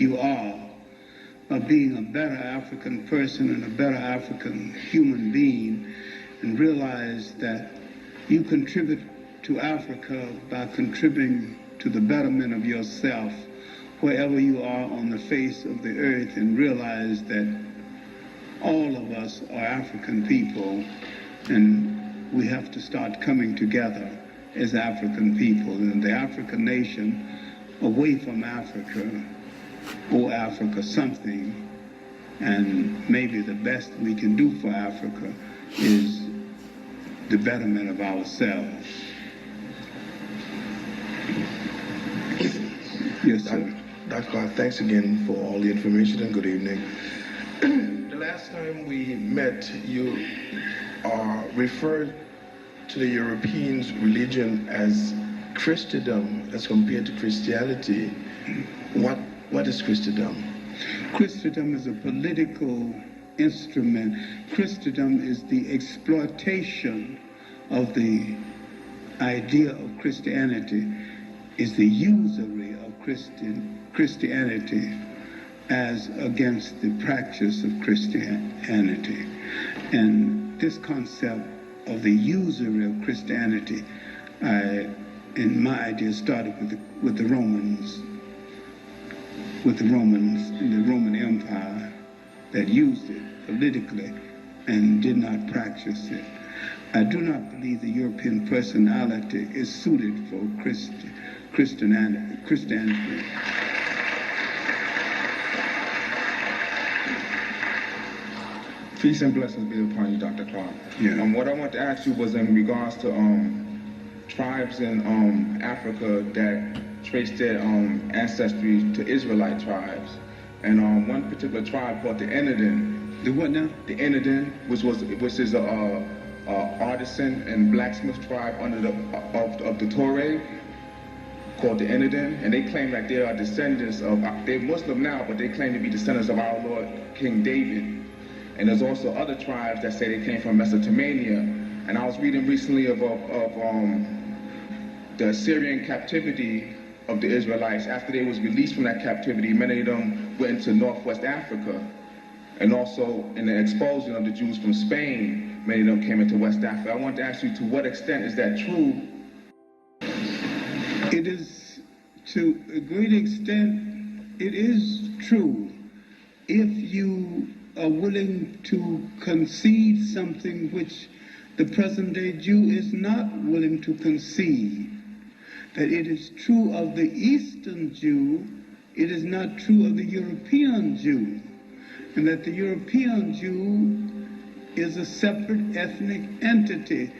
you are, of being a better African person and a better African human being, and realize that you contribute to Africa by contributing to the betterment of yourself wherever you are on the face of the earth, and realize that all of us are African people, and we have to start coming together as African people. And the African nation, away from Africa, owe Africa something, and maybe the best we can do for Africa is the betterment of ourselves. Yes, sir. Dr. Clarke, thanks again for all the information, and good evening. The last time we met, you referred to the Europeans' religion as Christendom as compared to Christianity. What is Christendom? Christendom is a political instrument. Christendom is the exploitation of the idea of Christianity, is the usury of Christianity as against the practice of Christianity. And this concept of the usury of Christianity, in my idea, started with the Romans in the Roman Empire that used it politically and did not practice it. I do not believe the European personality is suited for Christianity. Peace and blessings be upon you, Dr. Clarke. Yeah. What I want to ask you was in regards to tribes in Africa that trace their ancestry to Israelite tribes. And one particular tribe called the Enedin. The what now? The Enedin, which is a artisan and blacksmith tribe under of the Torah, called the Enedin, and they claim that they are descendants of, they're Muslim now, but they claim to be descendants of our Lord King David. And there's also other tribes that say they came from Mesopotamia. And I was reading recently of the Assyrian captivity of the Israelites. After they was released from that captivity, many of them went into Northwest Africa. And also in the expulsion of the Jews from Spain, many of them came into West Africa. I want to ask you, to what extent is that true? It is, to a great extent, it is true if you are willing to concede something which the present-day Jew is not willing to concede. That it is true of the Eastern Jew, it is not true of the European Jew. And that the European Jew is a separate ethnic entity.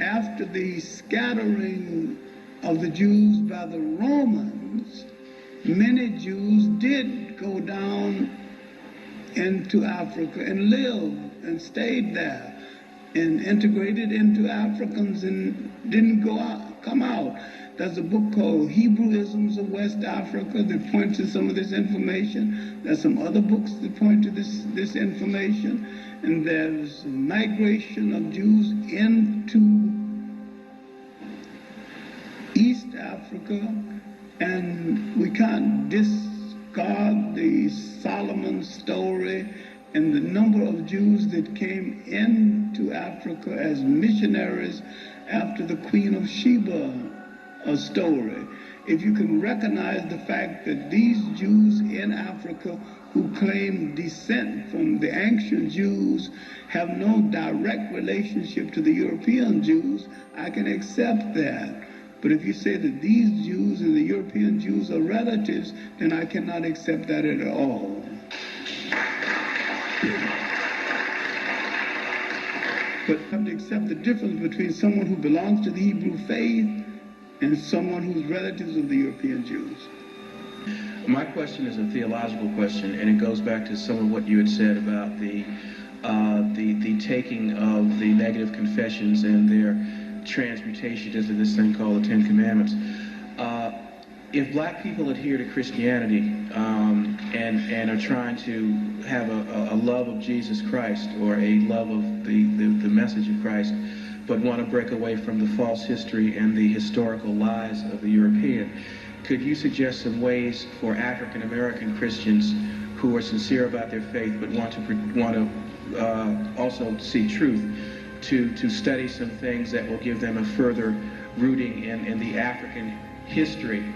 After the scattering of the Jews by the Romans, many Jews did go down into Africa and lived and stayed there and integrated into Africans and didn't come out. There's a book called Hebrewisms of West Africa that points to some of this information. There's some other books that point to this information. And there's migration of Jews into East Africa, and we can't discard the Solomon story and the number of Jews that came into Africa as missionaries after the Queen of Sheba story. If you can recognize the fact that these Jews in Africa who claim descent from the ancient Jews have no direct relationship to the European Jews, I can accept that. But if you say that these Jews and the European Jews are relatives, then I cannot accept that at all. But I have to accept the difference between someone who belongs to the Hebrew faith and someone who's relatives of the European Jews. My question is a theological question, and it goes back to some of what you had said about the taking of the negative confessions and their transmutation into this thing called the Ten Commandments. If black people adhere to Christianity and are trying to have a love of Jesus Christ or a love of the message of Christ, but want to break away from the false history and the historical lies of the European, could you suggest some ways for African American Christians who are sincere about their faith but want to also seek truth to study some things that will give them a further rooting in the African history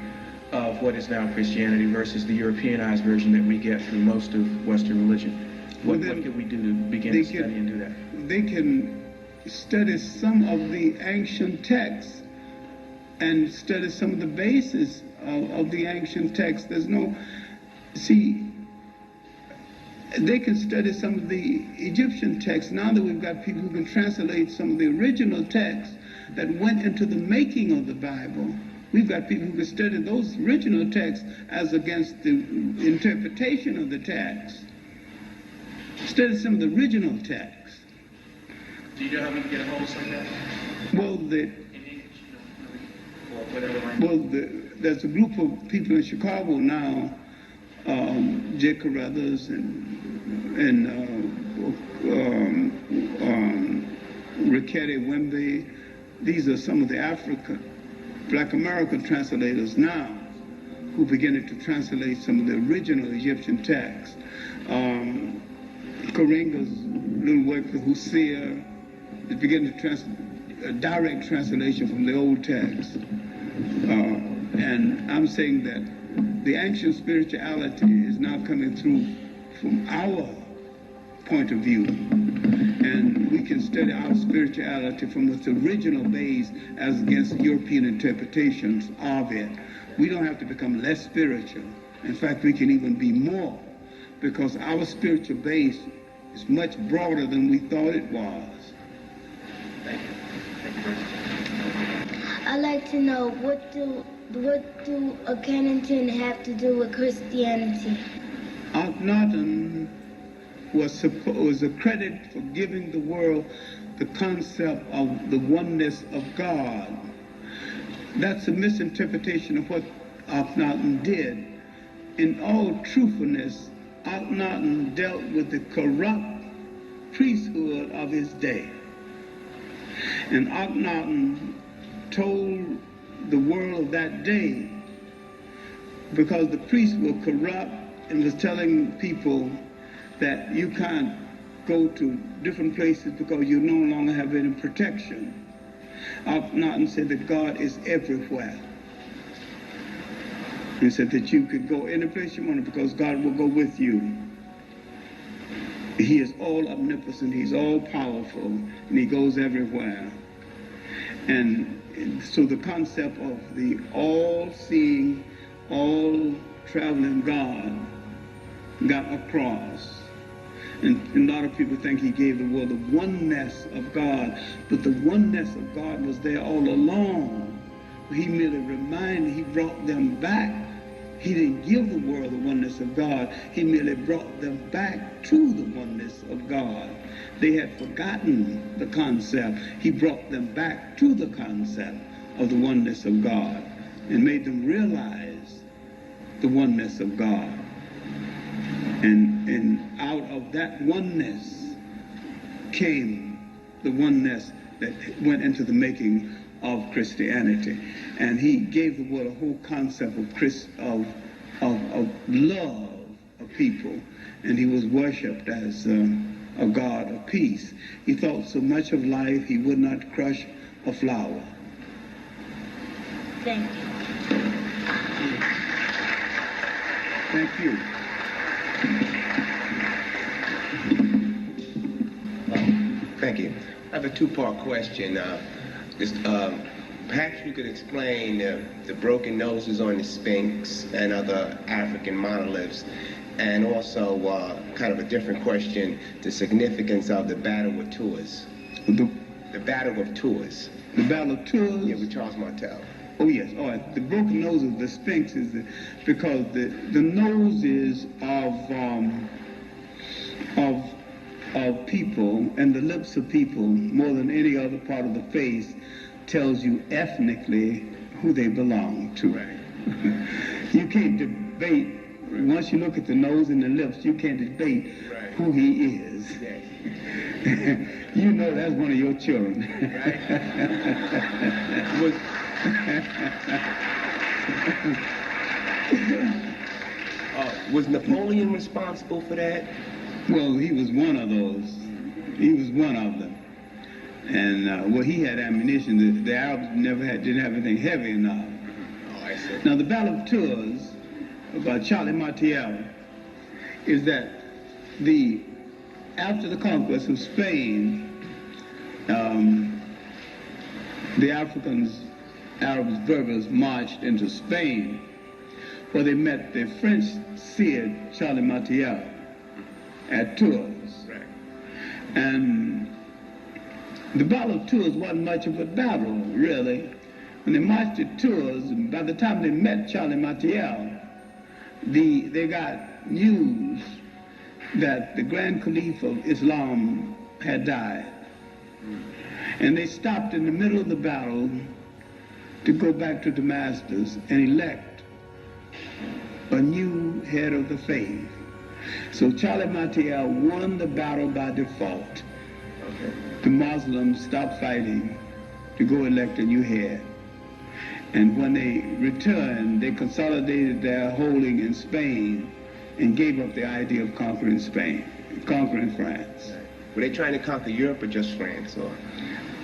of what is now Christianity versus the Europeanized version that we get through most of Western religion? What can we do to begin to study and do that? They can study some of the ancient texts and study some of the basis of the ancient texts. They can study some of the Egyptian texts. Now that we've got people who can translate some of the original texts that went into the making of the Bible, we've got people who can study those original texts as against the interpretation of the text. Study some of the original texts. Do you know how we can get a hold of some of that? Well, there's a group of people in Chicago now, J. Carruthers and Rickety Wemby. These are some of the Black American translators now who are beginning to translate some of the original Egyptian texts. Karinga's little work for Hosea is beginning to a direct translation from the old text. And I'm saying that the ancient spirituality is now coming through from our point of view. And we can study our spirituality from its original base as against European interpretations of it. We don't have to become less spiritual. In fact, we can even be more, because our spiritual base is much broader than we thought it was. Thank you. Thank you very much. I'd like to know, what do Kennington have to do with Christianity? Akhenaten was a credit for giving the world the concept of the oneness of God. That's a misinterpretation of what Akhenaten did. In all truthfulness, Akhenaten dealt with the corrupt priesthood of his day. And Akhenaten told the world of that day, because the priests were corrupt, and was telling people that you can't go to different places because you no longer have any protection. Akhenaten said that God is everywhere. He said that you could go any place you wanted because God will go with you. He is all omnipotent, he's all powerful, and he goes everywhere. And so the concept of the all-seeing, all-traveling God got across. And a lot of people think he gave the world the oneness of God, but the oneness of God was there all along. He merely reminded, he brought them back. He didn't give the world the oneness of God. He merely brought them back to the oneness of God. They had forgotten the concept. He brought them back to the concept of the oneness of God and made them realize the oneness of God. And out of that oneness came the oneness that went into the making of Christianity. And he gave the world a whole concept of love of people. And he was worshipped as a God of peace. He thought so much of life he would not crush a flower. Thank you. Thank you. Thank you. I have a two-part question. Perhaps you could explain the broken noses on the Sphinx and other African monoliths, and also kind of a different question, the significance of the Battle of Tours. The Battle of Tours. The Battle of Tours? Yeah, with Charles Martel. Oh, yes. All right. The broken nose of the Sphinx is because the nose is of people, and the lips of people, more than any other part of the face, tells you ethnically who they belong to. Right. You can't debate, once you look at the nose and the lips, you can't debate Right. who he is. Yes. You know that's one of your children. Right. Was Napoleon responsible for that? Well, he was one of those. He was one of them. And well, he had ammunition. The Arabs didn't have anything heavy enough. Oh, I see. Now, the Battle of Tours about Charlie Martel is that after the conquest of Spain, the Arabs, Berbers marched into Spain, where they met the French Cid, Charlie Martel, at Tours. Right. And the Battle of Tours wasn't much of a battle, really. When they marched to Tours, by the time they met Charlie Martel, they got news that the Grand Caliph of Islam had died. And they stopped in the middle of the battle to go back to Damascus and elect a new head of the faith. So Charlie Martel won the battle by default. Okay. The Muslims stopped fighting to go elect a new head. And when they returned, they consolidated their holding in Spain and gave up the idea of conquering France. Were they trying to conquer Europe or just France? Or?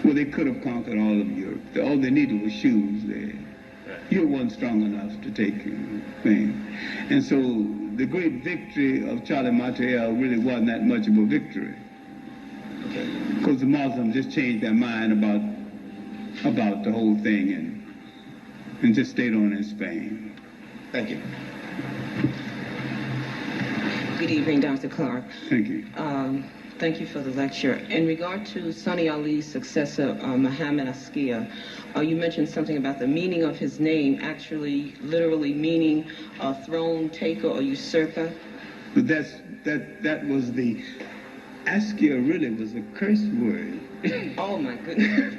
Well, they could have conquered all of Europe. All they needed was shoes. Europe wasn't strong enough to take Spain. And so the great victory of Charlie Martel really wasn't that much of a victory. Because the Muslims just changed their mind about the whole thing and just stayed on in Spain. Thank you. Good evening, Dr. Clarke. Thank you. Thank you for the lecture. In regard to Sonny Ali's successor, Muhammad Askia, you mentioned something about the meaning of his name actually literally meaning throne taker or usurper. But that was the Askia really was a curse word. Oh my goodness.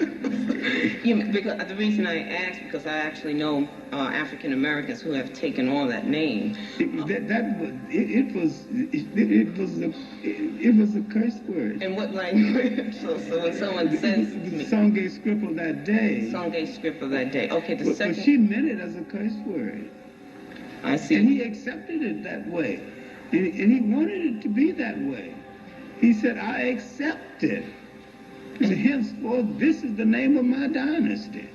Because the reason I asked, because I actually know African Americans who have taken on that name. It was a curse word. And what language? So when someone says to me, Songe script of that day. Songe script of that day. Okay, the second. But she meant it as a curse word. I see. And he accepted it that way, and he wanted it to be that way. He said, "I accept it. And henceforth, this is the name of my dynasty."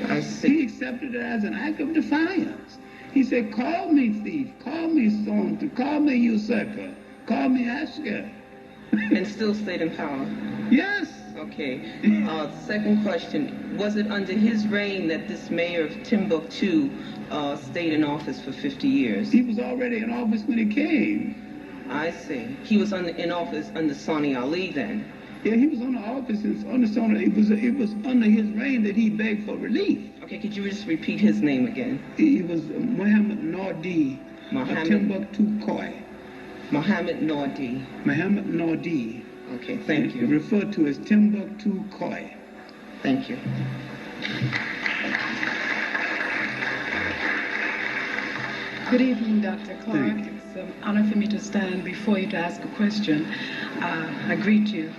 I see. He accepted it as an act of defiance. He said, "Call me thief, call me stoned, call me usurper, call me Askia." And still stayed in power. Yes. Okay. Second question: was it under his reign that this mayor of Timbuktu stayed in office for 50 years? He was already in office when he came. I see. He was in office under Sonny Ali then. Yeah, he was on the office under Sonny. It was under his reign that he begged for relief. Okay, could you just repeat his name again? He was Muhammad Nordi of Timbuktu Koi. Muhammad Nordi. Muhammad Nordi. Okay, thank you. Referred to as Timbuktu Koi. Thank you. Good evening, Dr. Clarke. It's an honor for me to stand before you to ask a question. I greet you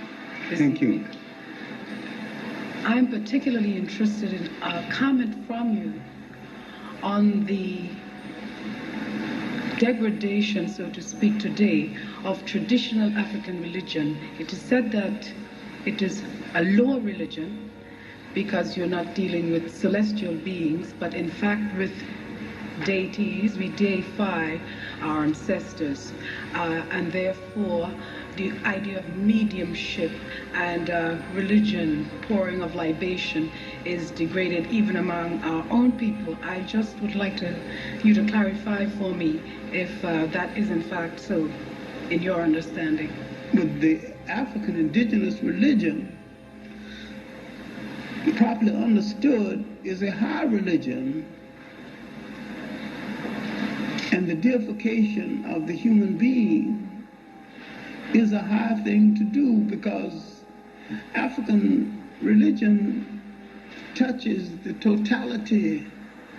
this evening. Thank you. I'm particularly interested in a comment from you on the degradation, so to speak, today of traditional African religion. It is said that it is a lower religion because you're not dealing with celestial beings, but in fact with deities. We deify our ancestors, and therefore the idea of mediumship and religion, pouring of libation, is degraded even among our own people. I just would like you to clarify for me if that is in fact so in your understanding. But the African indigenous religion, properly understood, is a high religion. And the deification of the human being is a high thing to do, because African religion touches the totality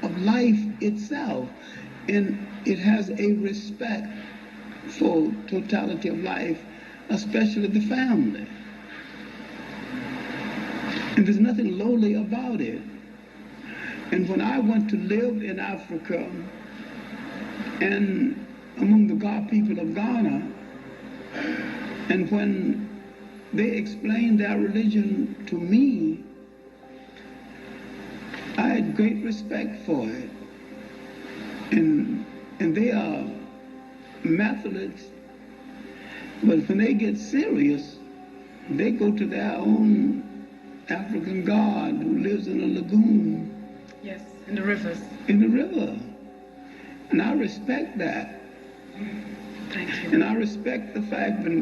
of life itself, and it has a respect for totality of life, especially the family. And there's nothing lowly about it. And when I went to live in Africa, and among the God people of Ghana. And when they explained their religion to me, I had great respect for it. And they are Methodists, but when they get serious, they go to their own African god who lives in a lagoon. Yes, in the rivers. In the river. And I respect that. Thank you. And I respect the fact that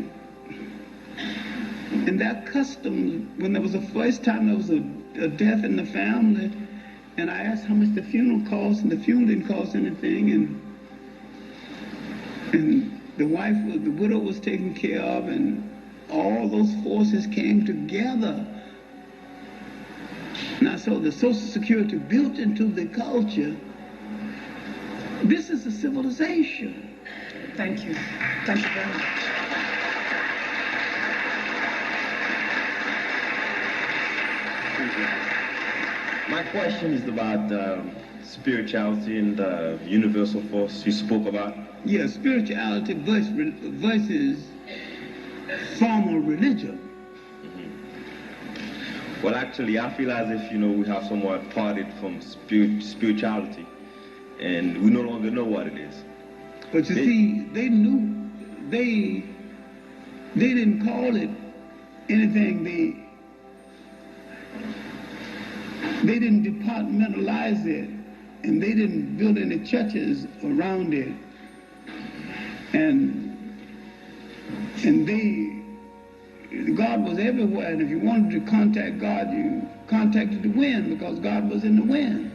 in that custom, when there was the first time there was a death in the family, and I asked how much the funeral cost, and the funeral didn't cost anything, and the widow was taken care of, and all those forces came together. Now, so the Social Security built into the culture, this is a civilization. Thank you. Thank you very much. My question is about spirituality and the universal force you spoke about. Yeah, spirituality versus formal religion. Well, actually, I feel as if, we have somewhat parted from spirituality, and we no longer know what it is. But you see, they knew, they didn't call it anything. They didn't departmentalize it, and they didn't build any churches around it. And God was everywhere, and if you wanted to contact God, you contacted the wind, because God was in the wind.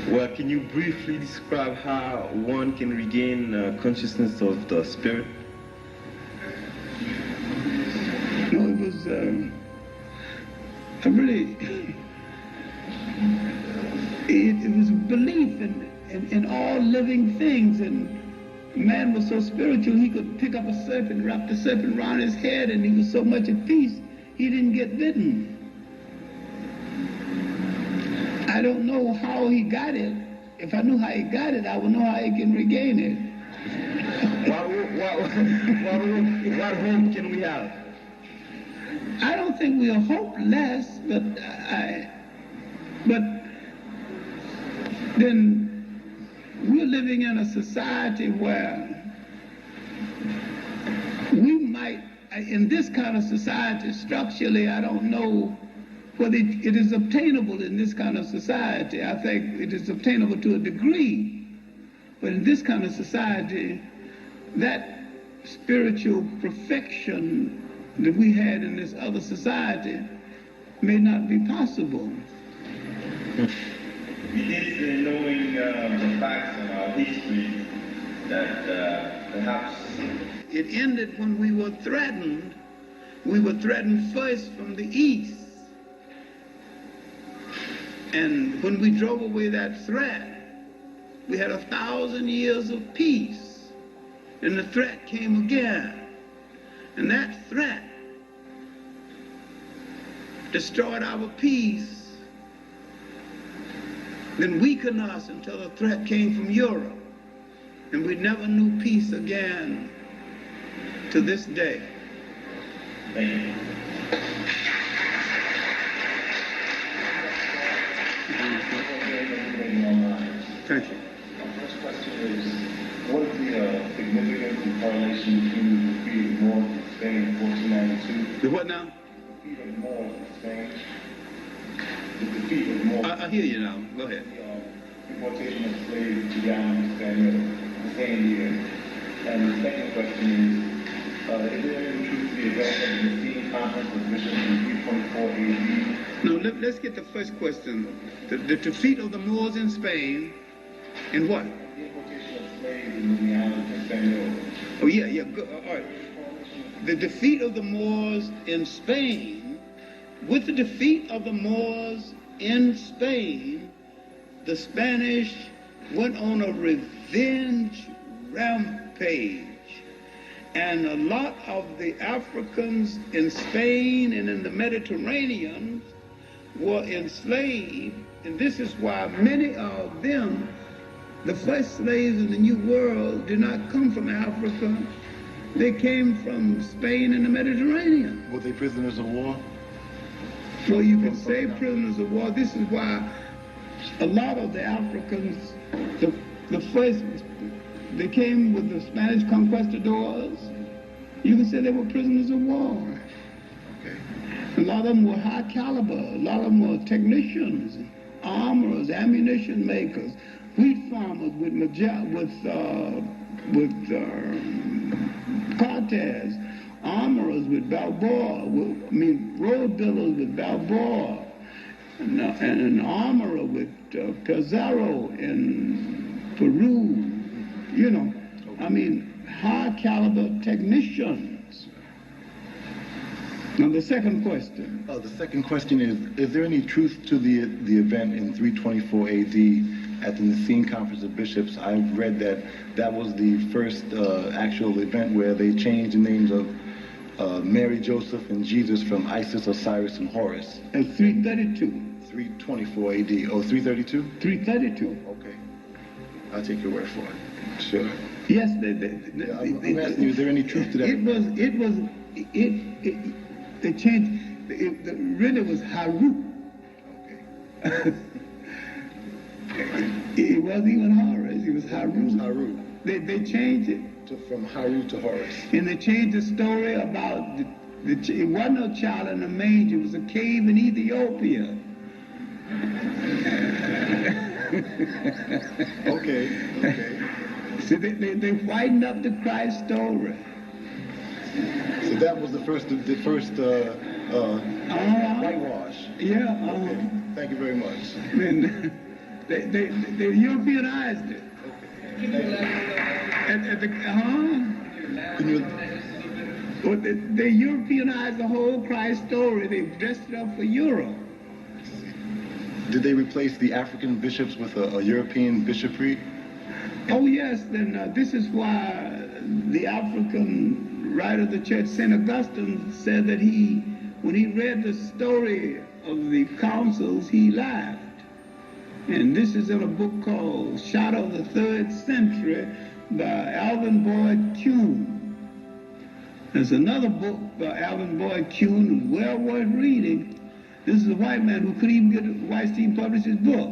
Well, can you briefly describe how one can regain consciousness of the spirit? No, it was it was belief in all living things, and man was so spiritual he could pick up a serpent, wrap the serpent around his head, and he was so much at peace he didn't get bitten. I don't know how he got it. If I knew how he got it, I would know how he can regain it. What hope can we have? I don't think we are hopeless, but then we're living in a society where we might, in this kind of society, structurally, I don't know whether it is obtainable in this kind of society. I think it is obtainable to a degree, but in this kind of society, that spiritual perfection that we had in this other society may not be possible. It is in knowing the facts and our history that perhaps... It ended when we were threatened. We were threatened first from the east. And when we drove away that threat, we had 1,000 years of peace. And the threat came again. And that threat destroyed our peace, then weakened us until the threat came from Europe. And we never knew peace again to this day. Thank you. Thank you. My first question is, what is the significance and correlation between the defeat of Moors in Spain in 1492? The what now? The defeat of Moors in Spain. The defeat of Moors. I hear you now. Go ahead. The deportation of slaves to the island of Spaniard the same year. And the second question is there any truth to the event of the Nicene Conference of Bishops in 324 AD? No, let's get the first question. The defeat of the Moors in Spain, and what? The importation of slaves in the island of Spaniard. Oh, yeah, good. All right. The defeat of the Moors in Spain, with the defeat of the Moors in Spain, the Spanish went on a revenge rampage. And a lot of the Africans in Spain and in the Mediterranean were enslaved, and this is why many of them the first slaves in the New World did not come from Africa. They came from Spain and the Mediterranean. Were they prisoners of war? Well, you could say prisoners of war. This is why a lot of the Africans, the first, they came with the Spanish conquistadors. You can say they were prisoners of war. Okay. A lot of them were high caliber. A lot of them were technicians, armorers, ammunition makers, wheat farmers with Cortez, armorers with Balboa, road builders with Balboa, and an armorer with Pizarro in Peru, you know. I mean, high caliber technicians. Now the second question. The second question is there any truth to the event in 324 AD at the Nicene Conference of Bishops? I've read that was the first actual event where they changed the names of Mary, Joseph, and Jesus from Isis, Osiris, and Horus. At 332. 324 AD. Oh, 332? 332. Okay. I'll take your word for it. Sure. Yes, I'm asking you, is there any truth to that? It changed. It really was Haru. Okay. It wasn't even Horus. It was Haru. It was Haru. They changed it. From Haru to Horus. And they changed the story about it wasn't no child in a manger. It was a cave in Ethiopia. Okay. So they whitened up the Christ story. So that was the first whitewash. Yeah. Okay. Thank you very much. And they Europeanized it. They Europeanized the whole Christ story. They dressed it up for Europe. Did they replace the African bishops with a European bishopry? Oh yes, then this is why the African writer of the church, St. Augustine, said that when he read the story of the councils, he laughed. And this is in a book called Shadow of the Third Century by Alvin Boyd Kuhn. There's another book by Alvin Boyd Kuhn who's well worth reading. This is a white man who couldn't even get Weinstein published his book.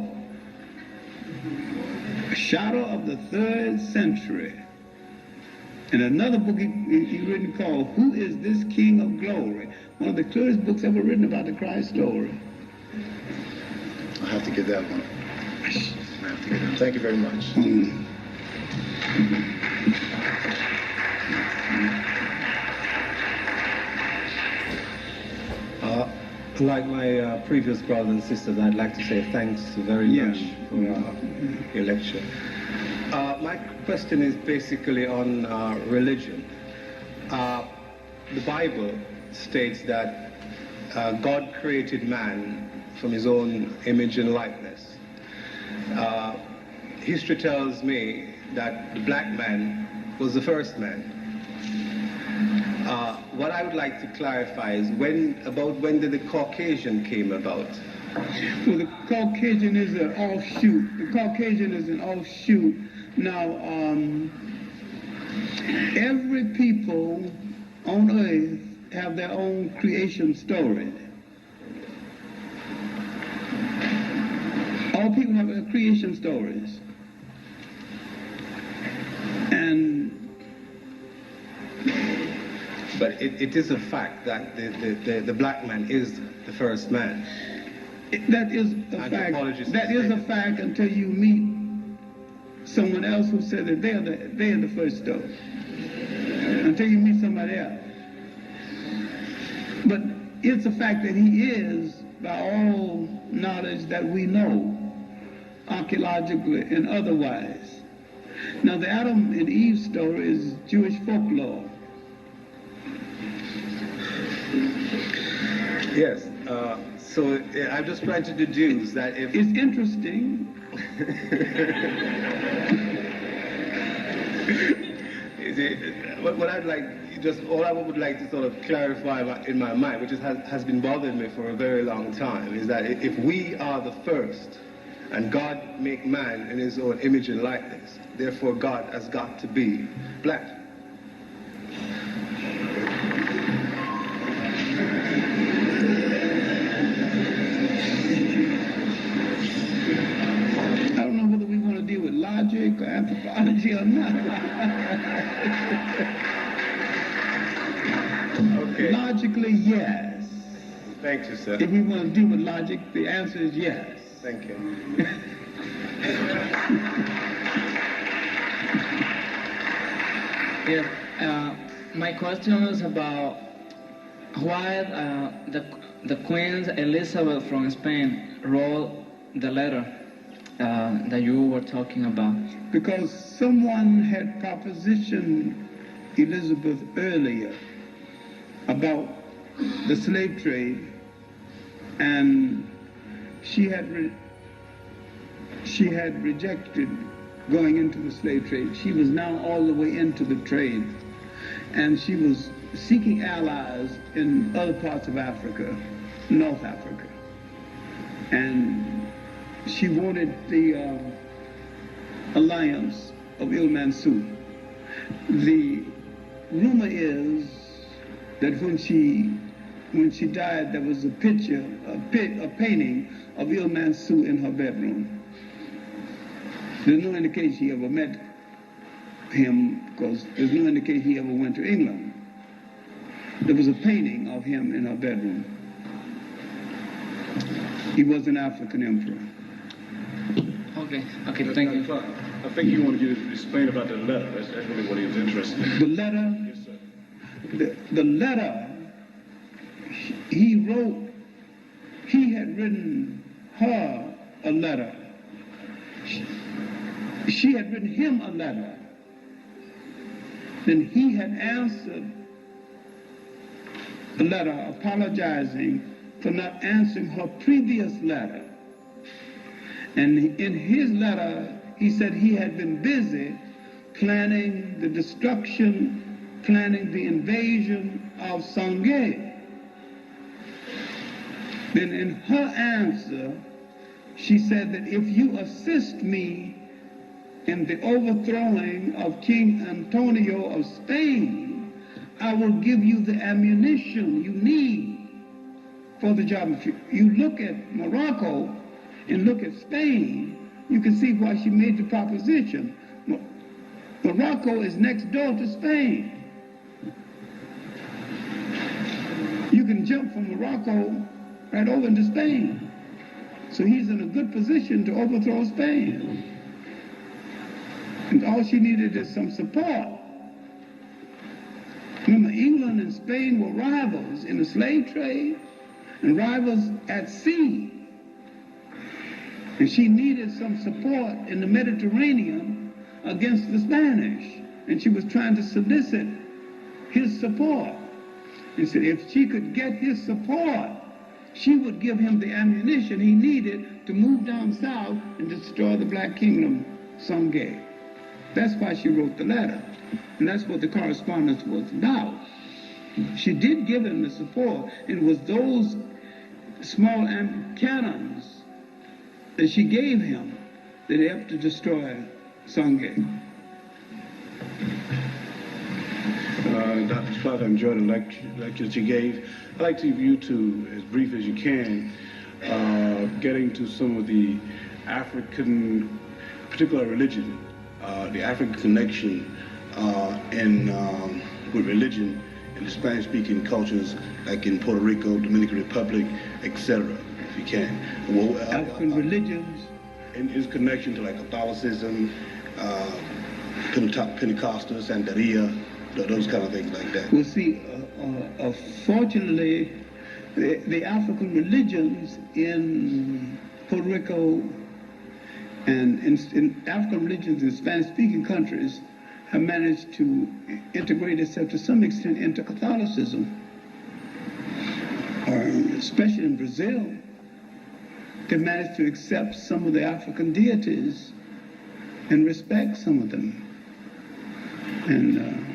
Shadow of the Third Century. And another book he written called Who is This King of Glory? One of the clearest books ever written about the Christ story. I'll have to get that one. Thank you very much. Like my previous brothers and sisters, I'd like to say thanks very much for your lecture. My question is basically on religion. The Bible states that God created man from his own image and likeness. History tells me that the black man was the first man. What I would like to clarify is when did the Caucasian came about? Well, the Caucasian is an offshoot. The Caucasian is an offshoot. Now, every people on earth have their own creation story. All people have their creation stories. But it is a fact that the black man is the first man. That is a fact. That is a fact until you meet someone else who said that they're the first story. Until you meet somebody else. But it's a fact that he is, by all knowledge that we know, archaeologically and otherwise. Now the Adam and Eve story is Jewish folklore. Yes, so I'm just trying to deduce that if... It's interesting. What I'd like, all I would like to sort of clarify in my mind, which has been bothering me for a very long time, is that if we are the first, And God made man in his own image and likeness. Therefore, God has got to be black. I don't know whether we want to deal with logic or anthropology or not. Okay. Logically, yes. Thank you, sir. If we want to deal with logic, the answer is yes. Thank you. Yeah, my question is about why the Queen Elizabeth from Spain wrote the letter that you were talking about. Because someone had propositioned Elizabeth earlier about the slave trade, and she had rejected going into the slave trade. She was now all the way into the trade, and she was seeking allies in other parts of Africa, North Africa, and she wanted the alliance of Il-Mansur. The rumor is that when she died, there was a picture, a painting of Il-Mansur in her bedroom. There's no indication he ever met him, because there's no indication he ever went to England. There was a painting of him in her bedroom. He was an African emperor. Okay, thank you. Clarke, I think you wanted you to explain about the letter. That's really what he was interested in. The letter? Yes, sir. The letter, he wrote, he had written her a letter. She had written him a letter. Then he had answered a letter apologizing for not answering her previous letter. And in his letter, he said he had been busy planning the destruction, planning the invasion of Sangay. Then in her answer, she said that if you assist me in the overthrowing of King Antonio of Spain, I will give you the ammunition you need for the job. If you look at Morocco and look at Spain, you can see why she made the proposition. Morocco is next door to Spain. You can jump from Morocco right over into Spain. So he's in a good position to overthrow Spain. And all she needed is some support. Remember, England and Spain were rivals in the slave trade and rivals at sea. And she needed some support in the Mediterranean against the Spanish. And she was trying to solicit his support. He said if she could get his support, she would give him the ammunition he needed to move down south and destroy the Black Kingdom, Sangay. That's why she wrote the letter. And that's what the correspondence was about. She did give him the support. It was those small cannons that she gave him that helped to destroy Sangay. Dr. Clarke, I enjoyed the lecture that you gave. I'd like to you to, as brief as you can, getting to some of the African, particular religion, the African connection with religion in the Spanish-speaking cultures, like in Puerto Rico, Dominican Republic, etc., if you can. African religions? And his connection to like Catholicism, Pentecostal, Santeria, those kind of things like that. Well, see, fortunately, the African religions in Puerto Rico and in African religions in Spanish-speaking countries have managed to integrate itself to some extent into Catholicism. Especially in Brazil, they've managed to accept some of the African deities and respect some of them. And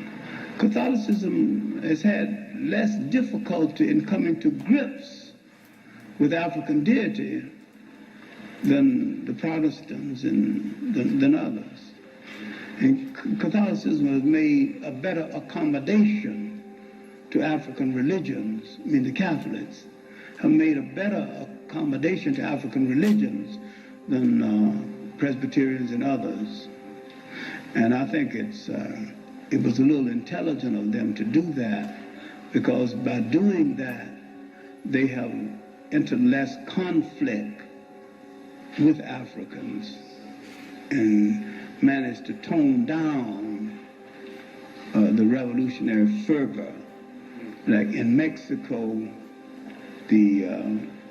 Catholicism has had less difficulty in coming to grips with African deity than the Protestants and than others. And Catholicism has made a better accommodation to African religions. I mean, the Catholics have made a better accommodation to African religions than Presbyterians and others. And I think it was a little intelligent of them to do that, because by doing that, they have entered less conflict with Africans and managed to tone down the revolutionary fervor. Like in Mexico, the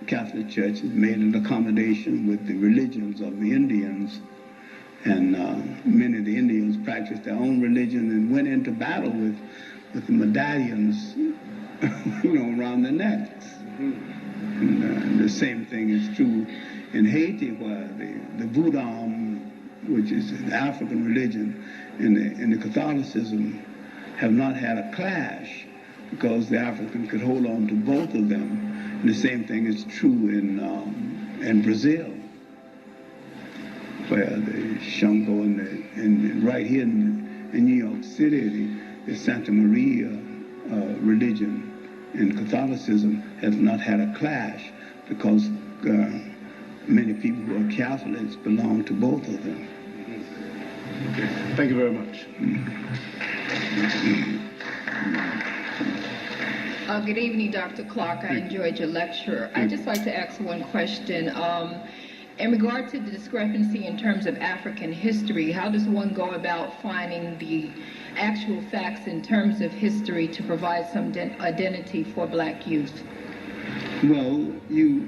Catholic Church has made an accommodation with the religions of the Indians, and many of the Indians practiced their own religion and went into battle with the medallions, around their necks. And the same thing is true in Haiti, where the Voodoo, which is the African religion, and the Catholicism have not had a clash, because the African could hold on to both of them. And the same thing is true in Brazil, where the Shango and right here in New York City, the Santa Maria religion and Catholicism has not had a clash, because many people who are Catholics belong to both of them. Okay. Thank you very much. Good evening, Dr. Clarke. I enjoyed your lecture. I'd just like to ask one question. In regard to the discrepancy in terms of African history, how does one go about finding the actual facts in terms of history to provide some identity for black youth? Well, you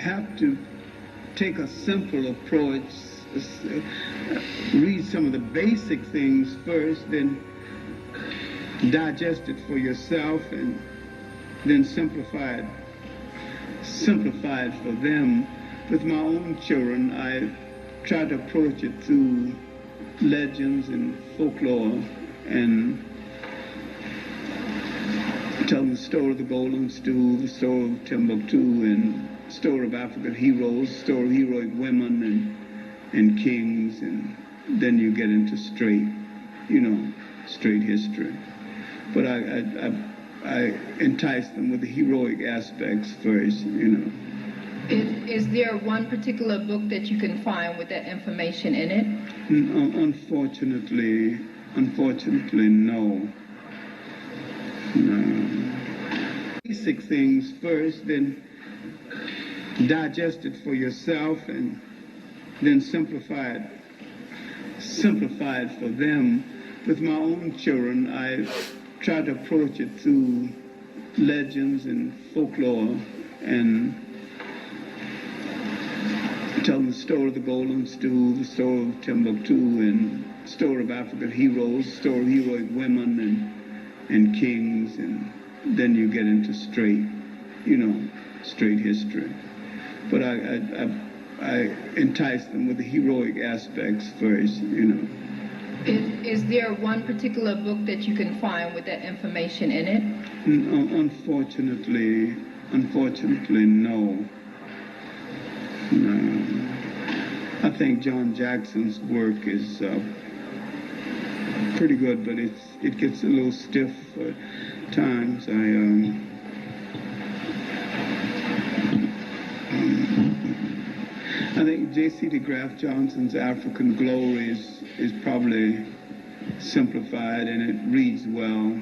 have to take a simple approach, read some of the basic things first, then digest it for yourself, and then simplify it for them. With my own children, I try to approach it through legends and folklore, and tell them the story of the Golden Stool, the story of Timbuktu, and the story of African heroes, the story of heroic women and kings, and then you get into straight history. But I entice them with the heroic aspects first, Is there one particular book that you can find with that information in it? Unfortunately, no. Basic things first, then digest it for yourself, and then simplify it for them. With my own children, I try to approach it through legends and folklore, and tell them the story of the Golden Stool, the story of Timbuktu, and the story of African heroes, the story of heroic women and kings, and then you get into straight history. But I entice them with the heroic aspects first, Is there one particular book that you can find with that information in it? Unfortunately, no. I think John Jackson's work is pretty good, but it gets a little stiff at times. I think J.C. DeGraff Johnson's African Glory is probably simplified, and it reads well.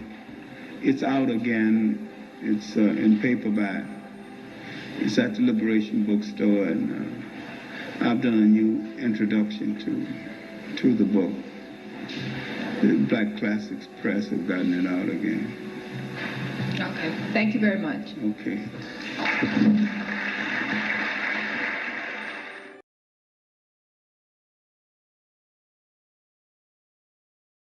It's out again. It's in paperback. It's at the Liberation Bookstore, and I've done a new introduction to the book. The Black Classics Press have gotten it out again. Okay. Thank you very much. Okay.